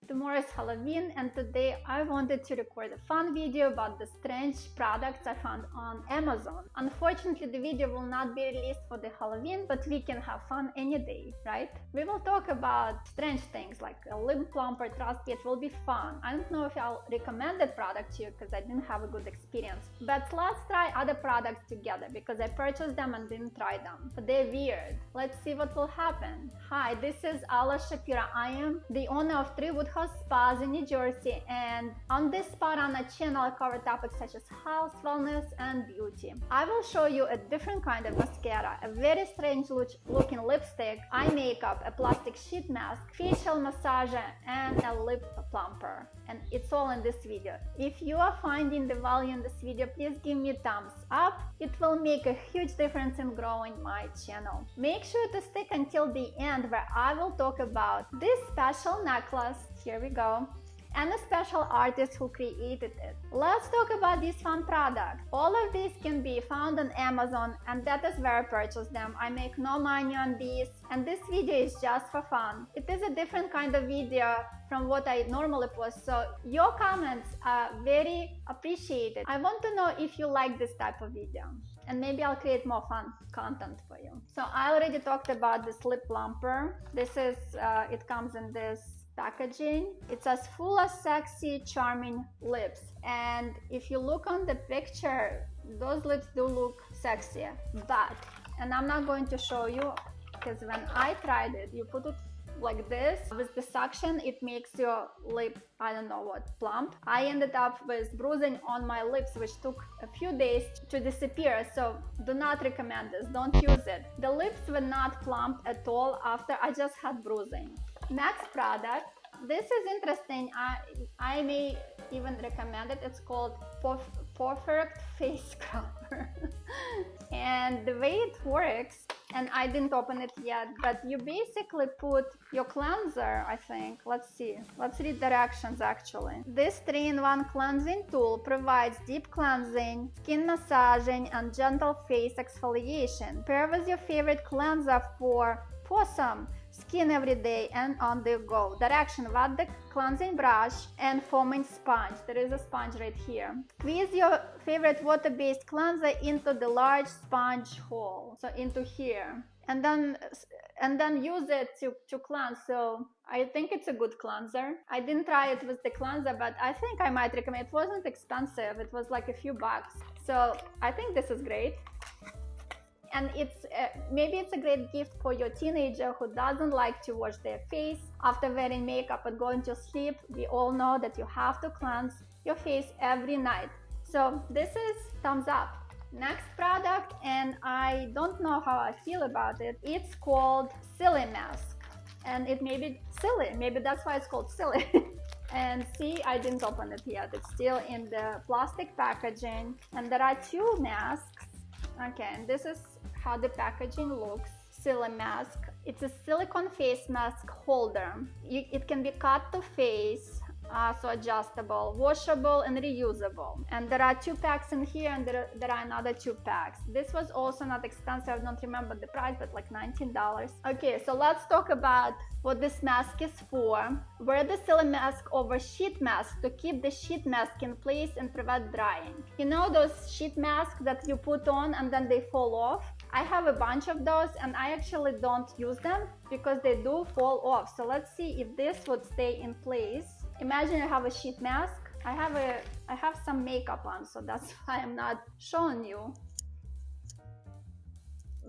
Tomorrow is Halloween, and today I wanted to record a fun video about the strange products I found on Amazon. Unfortunately, the video will not be released for the Halloween, but we can have fun any day, right? We will talk about strange things like a lip plumper. Trust me, it will be fun. I don't know if I'll recommend that product to you because I didn't have a good experience, but let's try other products together because I purchased them and didn't try them, but they're weird. Let's see what will happen. Hi, this is Ala Shapira. I am the owner of Three Woodhouse Spas in New Jersey, and on this spa-run channel I cover topics such as health, wellness, and beauty. I will show you a different kind of mascara, a very strange looking lipstick, eye makeup, a plastic sheet mask, facial massager, and a lip plumper. And it's all in this video. If you are finding the value in this video, please give me a thumbs up. It will make a huge difference in growing my channel. Make sure to stick until the end where I will talk about this special necklace. Here we go. And a special artist who created it. Let's talk about these fun products. All of these can be found on Amazon, and that is where I purchased them. I make no money on these, and this video is just for fun. It is a different kind of video from what I normally post, so your comments are very appreciated. I want to know if you like this type of video, and maybe I'll create more fun content for you. So I already talked about this lip plumper. This is, it comes in this packaging. It's as full as sexy, charming lips, and if you look on the picture, those lips do look sexy, but, and I'm not going to show you because when I tried it, you put it like this with the suction, it makes your lip, I don't know what, plump. I ended up with bruising on my lips, which took a few days to disappear, so do not recommend this, don't use it. The lips were not plump at all after I just had bruising. Next product, this is interesting. I may even recommend it. It's called Pawfect face scrubber. And the way it works, and I didn't open it yet, but you basically put your cleanser, I think. Let's see. Let's read directions actually. This 3-in-1 cleansing tool provides deep cleansing, skin massaging, and gentle face exfoliation. Pair with your favorite cleanser for awesome skin every day and on the go. Direction: wet the cleansing brush and foaming sponge. There is a sponge right here. Squeeze your favorite water-based cleanser into the large sponge hole, so into here, and then use it to cleanse. So I think it's a good cleanser. I didn't try it with the cleanser, but I think I might recommend. It wasn't expensive. It was like a few bucks, so I think this is great. And it's maybe it's a great gift for your teenager who doesn't like to wash their face after wearing makeup and going to sleep. We all know that you have to cleanse your face every night. So this is thumbs up. Next product, and I don't know how I feel about it. It's called SILIMASK, and it may be silly. Maybe that's why it's called silly. And see, I didn't open it yet. It's still in the plastic packaging, and there are two masks. Okay, and this is how the packaging looks. SILIMASK. It's a silicone face mask holder. It can be cut to face, so adjustable, washable, and reusable. And there are 2 packs in here, and there are another 2 packs. This was also not expensive. I don't remember the price, but like $19. Okay, so let's talk about what this mask is for. Wear the SILIMASK over sheet mask to keep the sheet mask in place and prevent drying. You know those sheet masks that you put on and then they fall off? I have a bunch of those, and I actually don't use them because they do fall off. So let's see if this would stay in place. Imagine you have a sheet mask. I have some makeup on, so that's why I'm not showing you.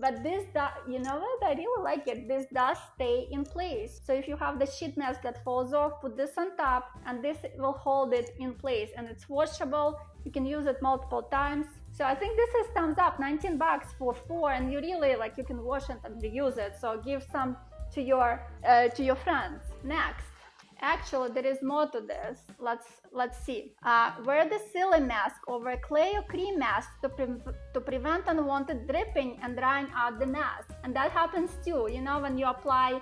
But this, you know what, I really like it. This does stay in place. So if you have the sheet mask that falls off, put this on top, and this will hold it in place. And it's washable. You can use it multiple times. So I think this is thumbs up. 19 bucks for 4, and you really, like, you can wash it and reuse it. So give some to your friends. Next. Actually, there is more to this. Let's see. Wear the SILIMASK over a clay or cream mask to prevent unwanted dripping and drying out the mask. And that happens too. You know, when you apply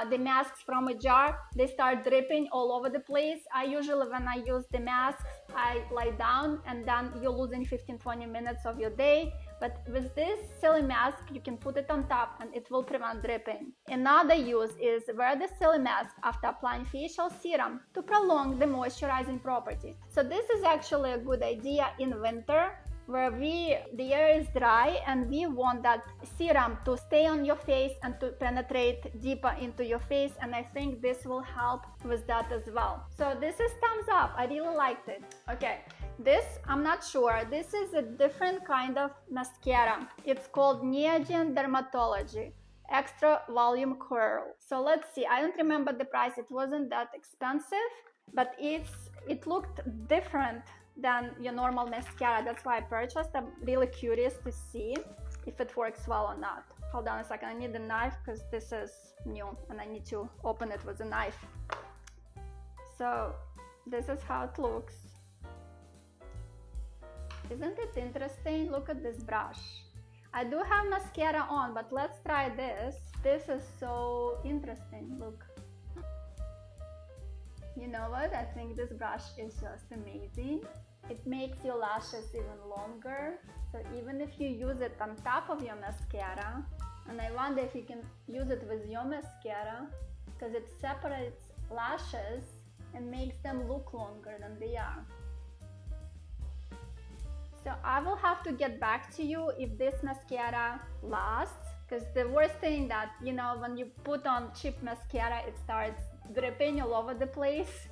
the masks from a jar, they start dripping all over the place. I usually, when I use the masks, I lie down, and then you're losing 15-20 minutes of your day. but with this SILIMASK, you can put it on top and it will prevent dripping. Another use is wear the SILIMASK after applying facial serum to prolong the moisturizing property. So this is actually a good idea in winter, where the air is dry and we want that serum to stay on your face and to penetrate deeper into your face, and I think this will help with that as well. So this is thumbs up. I really liked it. Okay, this I'm not sure. This is a different kind of mascara. It's called NEOGEN Dermatology Extra Volume Curl. So let's see. I don't remember the price. It wasn't that expensive, but it looked different than your normal mascara. That's why I purchased. I'm really curious to see if it works well or not. Hold on a second, I need a knife because this is new and I need to open it with a knife. So this is how it looks. Isn't it interesting? Look at this brush. I do have mascara on, but let's try this. This is so interesting. Look. You know what? I think this brush is just amazing. It makes your lashes even longer. So even if you use it on top of your mascara, and I wonder if you can use it with your mascara, because it separates lashes and makes them look longer than they are. So I will have to get back to you if this mascara lasts, because the worst thing that, you know, when you put on cheap mascara, it starts dripping all over the place.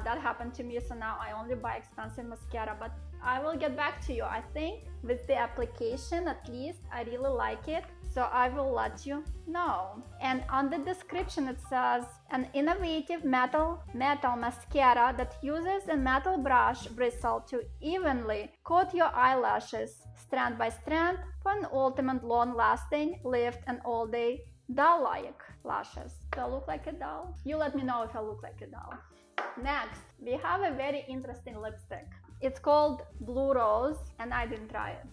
That happened to me, so now I only buy expensive mascara, but I will get back to you. I think with the application, at least, I really like it, so I will let you know. And on the description it says, an innovative metal mascara that uses a metal brush bristle to evenly coat your eyelashes strand by strand for an ultimate long-lasting lift and all-day doll-like lashes. Do I look like a doll? You let me know if I look like a doll. Next, we have a very interesting lipstick. It's called Blue Rose, and I didn't try it.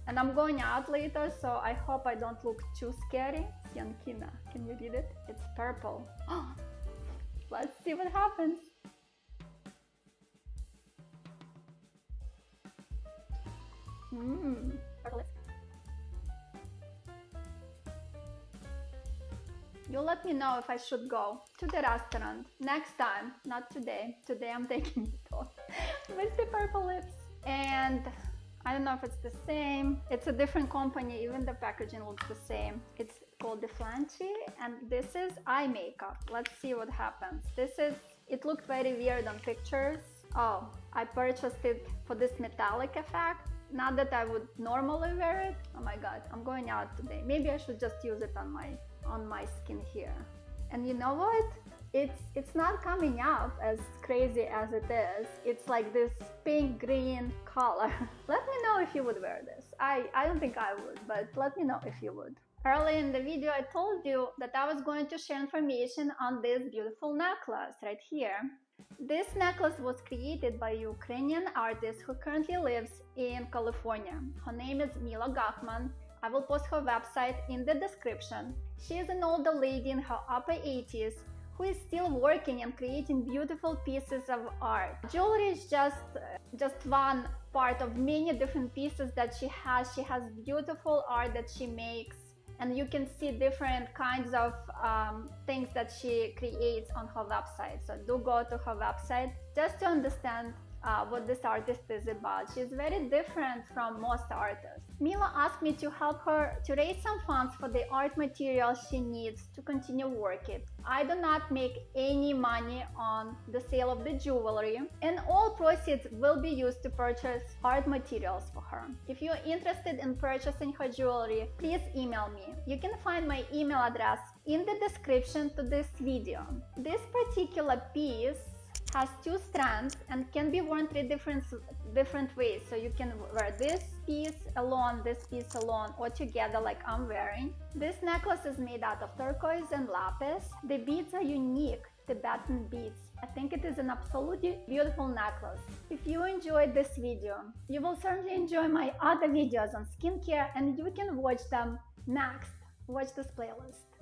And I'm going out later, so I hope I don't look too scary. Yankina, can you read it? It's purple. Let's see what happens. Purple. You let me know if I should go to the restaurant next time, not today. Today I'm taking it off with the purple lips. And I don't know if it's the same. It's a different company, even the packaging looks the same. It's called the Flanchy, and this is eye makeup. Let's see what happens. It looked very weird on pictures. Oh, I purchased it for this metallic effect. Not that I would normally wear it. Oh my god, I'm going out today. Maybe I should just use it on my skin here. And you know what? It's not coming out as crazy as it is. It's like this pink green color. Let me know if you would wear this. I don't think I would, but let me know if you would. Earlier in the video I told you that I was going to share information on this beautiful necklace right here. This necklace was created by a Ukrainian artist who currently lives in California. Her name is Mila Gachman. I will post her website in the description. She is an older lady in her upper 80s who is still working and creating beautiful pieces of art. Jewelry is just one part of many different pieces that she has. She has beautiful art that she makes, and you can see different kinds of things that she creates on her website. So do go to her website just to understand what this artist is about. She's very different from most artists. Mila asked me to help her to raise some funds for the art materials she needs to continue working. I do not make any money on the sale of the jewelry, and all proceeds will be used to purchase art materials for her. If you're interested in purchasing her jewelry, please email me. You can find my email address in the description to this video. This particular piece has 2 strands and can be worn 3 different ways. So you can wear this piece alone, this piece alone, or together like I'm wearing. This necklace is made out of turquoise and lapis. The beads are unique, Tibetan beads. I think it is an absolutely beautiful necklace. If you enjoyed this video, you will certainly enjoy my other videos on skincare, and you can watch them next. Watch this playlist.